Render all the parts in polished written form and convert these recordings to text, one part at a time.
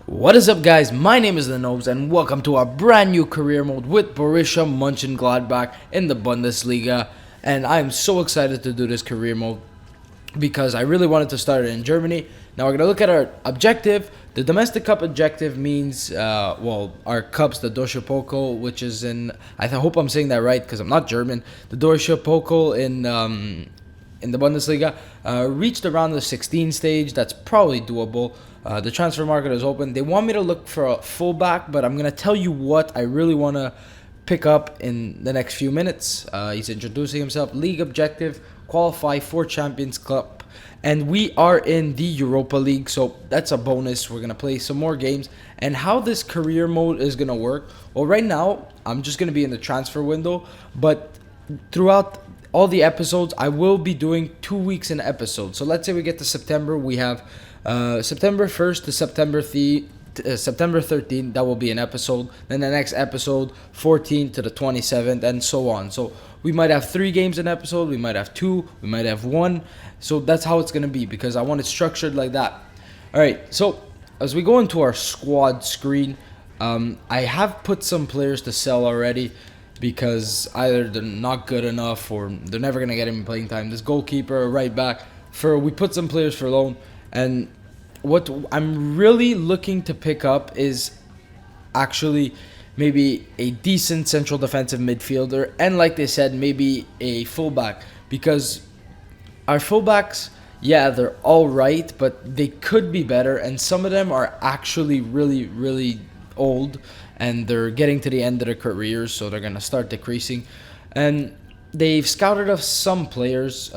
What is up, guys? My name is the Nobes, and welcome to our brand new career mode with Borussia Mönchengladbach in the Bundesliga. And I am so excited to do this career mode because I really wanted to start it in Germany. Now we're going to look at our objective. The domestic cup objective means, our cups, the Deutsche Pokal, which is I hope I'm saying that right because I'm not German. The Deutsche Pokal in the Bundesliga, reached around the 16 stage. That's probably doable. The transfer market is open. They want me to look for a fullback, but I'm going to tell you what I really want to pick up in the next few minutes. He's introducing himself. League objective, qualify for Champions Cup. And we are in the Europa League, so that's a bonus. We're going to play some more games. And how this career mode is going to work, well, right now, I'm just going to be in the transfer window, but throughout all the episodes, I will be doing 2 weeks in episode. So let's say we get to September, we have September 1st to September 13th, that will be an episode. Then the next episode, 14th to the 27th, and so on. So we might have 3 games an episode, we might have 2, we might have 1. So that's how it's going to be because I want it structured like that. All right, so as we go into our squad screen, I have put some players to sell already because either they're not good enough or they're never going to get any playing time. This goalkeeper, right back, we put some players for loan. And what I'm really looking to pick up is actually maybe a decent central defensive midfielder. And like they said, maybe a fullback. Because our fullbacks, yeah, they're all right, but they could be better. And some of them are actually really, really old. And they're getting to the end of their careers, so they're going to start decreasing. And they've scouted us some players.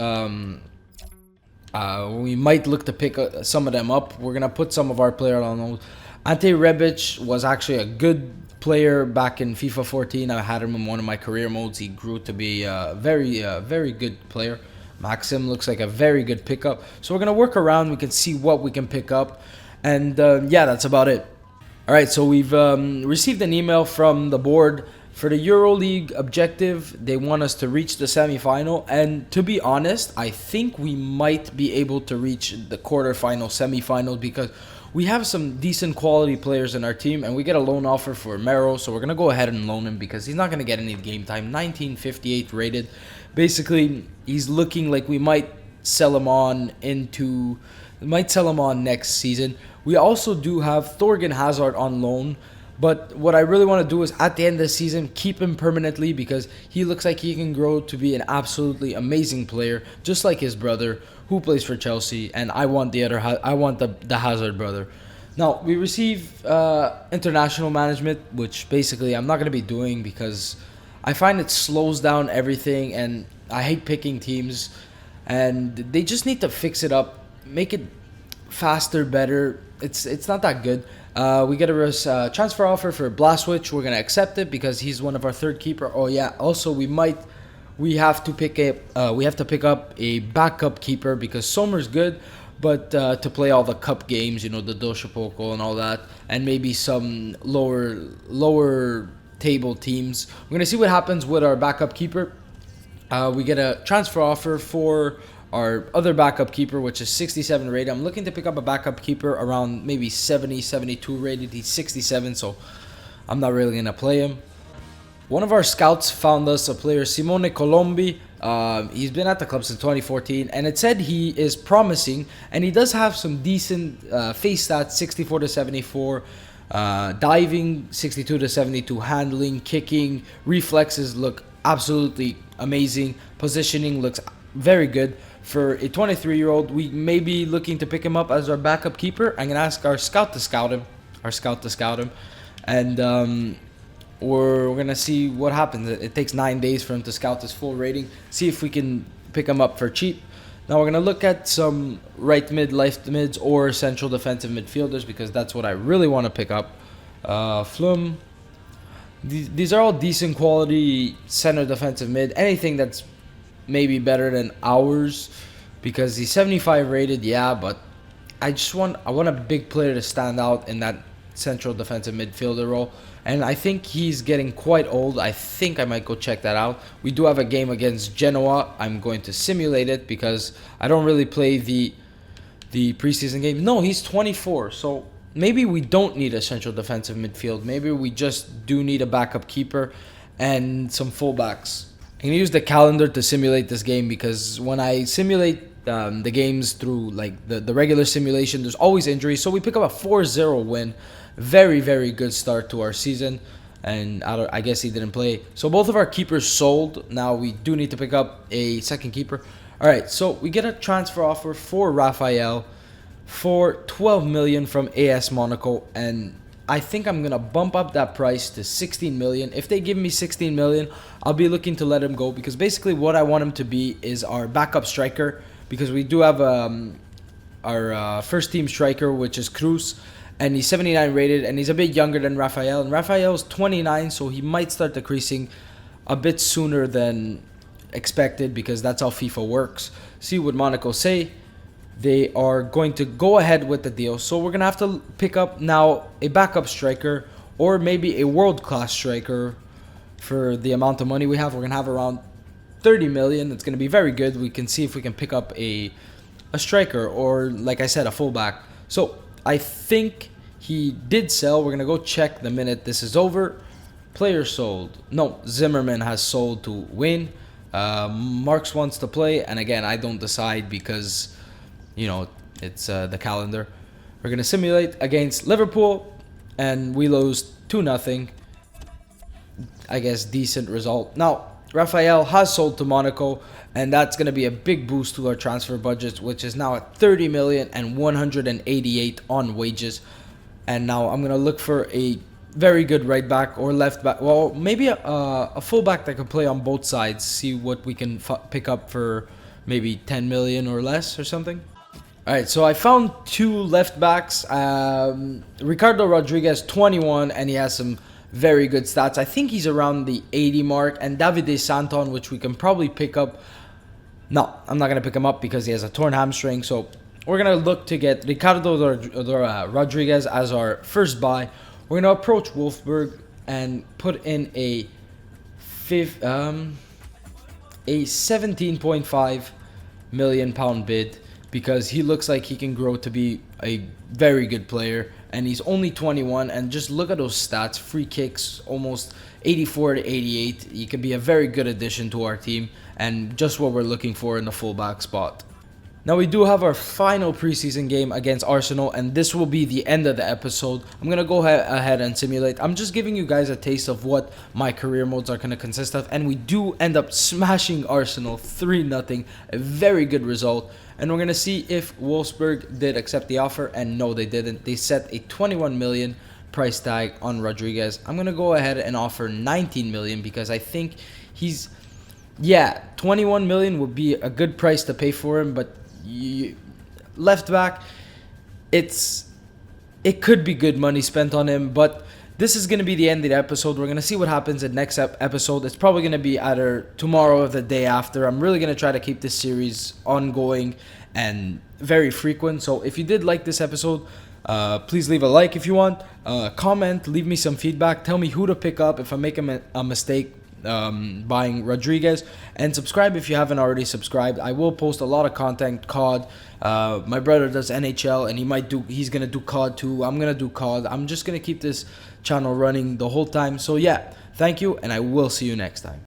We might look to pick some of them up. We're going to put some of our players on those. Ante Rebic was actually a good player back in FIFA 14. I had him in one of my career modes. He grew to be a very good player. Maxim looks like a very good pickup. So we're going to work around. We can see what we can pick up. And that's about it. All right, so we've received an email from the board for the EuroLeague objective. They want us to reach the semifinal, and to be honest, I think we might be able to reach the quarterfinal, semifinal, because we have some decent quality players in our team, and we get a loan offer for Mero, so we're gonna go ahead and loan him because he's not gonna get any game time. 1958 rated. Basically, he's looking like we might sell him on next season. We also do have Thorgan Hazard on loan, but what I really want to do is at the end of the season keep him permanently because he looks like he can grow to be an absolutely amazing player, just like his brother who plays for Chelsea. And I want the Hazard brother. Now we receive international management, which basically I'm not going to be doing because I find it slows down everything, and I hate picking teams, and they just need to fix it up, make it faster, better. It's not that good. We get a transfer offer for Blaswich. We're gonna accept it because he's one of our third keeper. Oh yeah. Also, we have to pick up a backup keeper because Sommer's good, but to play all the cup games, the Deutsche Pokal and all that, and maybe some lower table teams. We're gonna see what happens with our backup keeper. We get a transfer offer for our other backup keeper, which is 67 rated. I'm looking to pick up a backup keeper around maybe 70, 72 rated. He's 67, so I'm not really going to play him. One of our scouts found us a player, Simone Colombi. He's been at the club since 2014, and it said he is promising, and he does have some decent face stats, 64 to 74, diving, 62 to 72, handling, kicking, reflexes look absolutely amazing, positioning looks very good. For a 23-year-old, we may be looking to pick him up as our backup keeper. I'm going to ask our scout to scout him. And we're going to see what happens. It takes 9 days for him to scout his full rating. See if we can pick him up for cheap. Now we're going to look at some right mid, left mids, or central defensive midfielders because that's what I really want to pick up. Flum. These are all decent quality center defensive mid. Anything that's maybe better than ours because he's 75 rated, yeah, but I want a big player to stand out in that central defensive midfielder role, and I think he's getting quite old. I think I might go check that out. We do have a game against Genoa. I'm going to simulate it because I don't really play the preseason game. No, he's 24, so maybe we don't need a central defensive midfield. Maybe we just do need a backup keeper and some fullbacks. I'm gonna use the calendar to simulate this game because when I simulate the games through like the regular simulation, there's always injuries. So we pick up a 4-0 win. Very, very good start to our season. And I guess he didn't play. So both of our keepers sold. Now we do need to pick up a second keeper. All right, so we get a transfer offer for Raphael for 12 million from AS Monaco, and I think I'm gonna bump up that price to 16 million. If they give me 16 million, I'll be looking to let him go because basically what I want him to be is our backup striker, because we do have our first team striker, which is Cruz, and he's 79 rated, and he's a bit younger than Raphael, and Raphael's 29, so he might start decreasing a bit sooner than expected because that's how FIFA works. See what Monaco say. They are going to go ahead with the deal, so we're gonna have to pick up now a backup striker or maybe a world-class striker for the amount of money we have. We're gonna have around 30 million. It's gonna be very good. We can see if we can pick up a striker or, like I said, a fullback. So I think he did sell. We're gonna go check the minute this is over. Player sold. No, Zimmerman has sold to Wayne. Marks wants to play, and again, I don't decide because, you know, it's the calendar. We're gonna simulate against Liverpool, and we lose 2-0. I guess decent result. Now, Raphael has sold to Monaco, and that's gonna be a big boost to our transfer budget, which is now at 30 million and 188 on wages. And now I'm gonna look for a very good right back or left back. Well, maybe a full back that can play on both sides. See what we can pick up for maybe 10 million or less or something. All right, so I found two left backs. Ricardo Rodriguez, 21, and he has some very good stats. I think he's around the 80 mark. And Davide Santon, which we can probably pick up. No, I'm not going to pick him up because he has a torn hamstring. So we're going to look to get Ricardo Rodriguez as our first buy. We're going to approach Wolfsburg and put in a 17.5 million pound bid because he looks like he can grow to be a very good player, and he's only 21. And just look at those stats: free kicks almost 84 to 88. He could be a very good addition to our team and just what we're looking for in the fullback spot. Now we do have our final preseason game against Arsenal, and this will be the end of the episode. I'm going to go ahead and simulate. I'm just giving you guys a taste of what my career modes are going to consist of, and we do end up smashing Arsenal 3-0, a very good result. And we're going to see if Wolfsburg did accept the offer, and no, they didn't. They set a 21 million price tag on Rodriguez. I'm going to go ahead and offer 19 million because I think he's, 21 million would be a good price to pay for him, but left back, it could be good money spent on him. But this is going to be the end of the episode. We're going to see what happens in the next episode. It's probably going to be either tomorrow or the day after. I'm really going to try to keep this series ongoing and very frequent. So if you did like this episode, please leave a like if you want, comment, leave me some feedback, tell me who to pick up if I make a mistake buying Rodriguez, and subscribe if you haven't already subscribed. I will post a lot of content. COD, my brother does NHL, and he's gonna do COD too. I'm gonna do COD. I'm just gonna keep this channel running the whole time. So yeah, thank you, and I will see you next time.